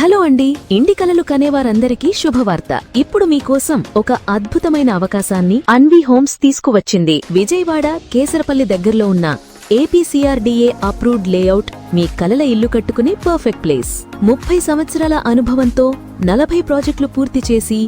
Hello అండి, ఇంటి కలలు కనేవారందరికీ శుభవార్త. ఇప్పుడు మీకోసం ఒక అద్భుతమైన అవకాశాన్ని అన్వి హోమ్స్ తీసుకువచ్చింది. విజయవాడ కేసరపల్లి దగ్గరలో ఉన్న ఏపీసీఆర్డీఏ అప్రూవ్డ్ లేఅవుట్ మీ కలల ఇల్లు కట్టుకునే పర్ఫెక్ట్ ప్లేస్. 30 సంవత్సరాల అనుభవంతో 40 ప్రాజెక్టులు పూర్తి చేసి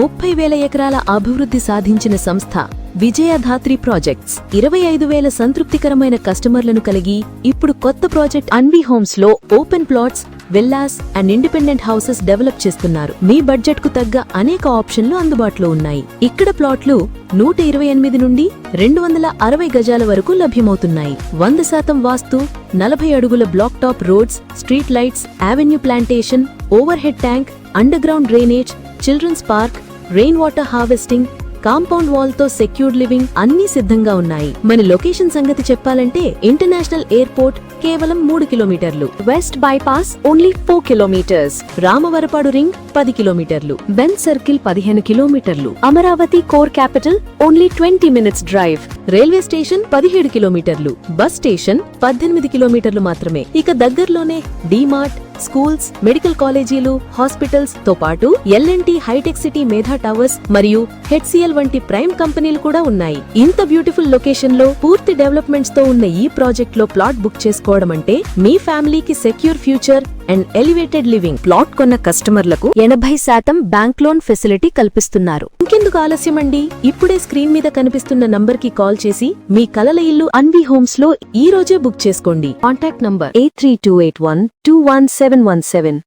30,000 ఎకరాల అభివృద్ధి సాధించిన సంస్థ విజయధాత్రి ప్రాజెక్ట్స్. 25,000 సంతృప్తికరమైన కస్టమర్లను కలిగి ఇప్పుడు కొత్త ప్రాజెక్ట్ అన్వి హోమ్స్ లో open plots, villas and independent houses develop చేస్తున్నారు. మీ బడ్జెట్ కు తగ్గ అనేక ఆప్షన్లు అందుబాటులో ఉన్నాయి. ఇక్కడ ప్లాట్లు 128 నుండి 260 గజాల వరకు లభ్యమవుతున్నాయి. 100% వాస్తు, 40 అడుగుల black top roads, street lights, avenue plantation, overhead tank, underground drainage, children's park, rain water harvesting, compound wall తో సెక్యూర్డ్ లివింగ్ అన్నీ సిద్ధంగా ఉన్నాయి. మన లొకేషన్ సంగతి చెప్పాలంటే ఇంటర్నేషనల్ ఎయిర్పోర్ట్ కేవలం 3 కిలోమీటర్లు, west bypass only 4 kilometres, Ramavarapadu ring 10 కిలోమీటర్లు, బెన్ సర్కిల్ 15 కిలోమీటర్లు, Amaravati core capital only 20 minutes drive, railway station 17 కిలోమీటర్లు, బస్ స్టేషన్ 18 కిలోమీటర్లు మాత్రమే. ఇక దగ్గరలోనే డీమార్ట్, స్కూల్స్, మెడికల్ కాలేజీలు, హాస్పిటల్స్ తో పాటు ఎల్ఎన్టీ, హైటెక్ సిటీ, మేధా టవర్స్ మరియు హెచ్సిఎల్ వంటి ప్రైమ్ కంపెనీలు కూడా ఉన్నాయి. ఇంత బ్యూటిఫుల్ లొకేషన్ లో పూర్తి డెవలప్మెంట్స్ తో ఉన్న ఈ ప్రాజెక్ట్ లో ప్లాట్ బుక్ చేసుకోవడం అంటే మీ ఫ్యామిలీకి secure future and elevated living. Plot కొన్న కస్టమర్లకు 80% బ్యాంక్ లోన్ ఫెసిలిటీ కల్పిస్తున్నారు. ఇంకెందుకు ఆలస్యమండి, ఇప్పుడే స్క్రీన్ మీద కనిపిస్తున్న నంబర్ కి కాల్ చేసి మీ కలల ఇల్లు అన్వి హోమ్స్ లో ఈ రోజే బుక్ చేసుకోండి. Contact number 8328121717.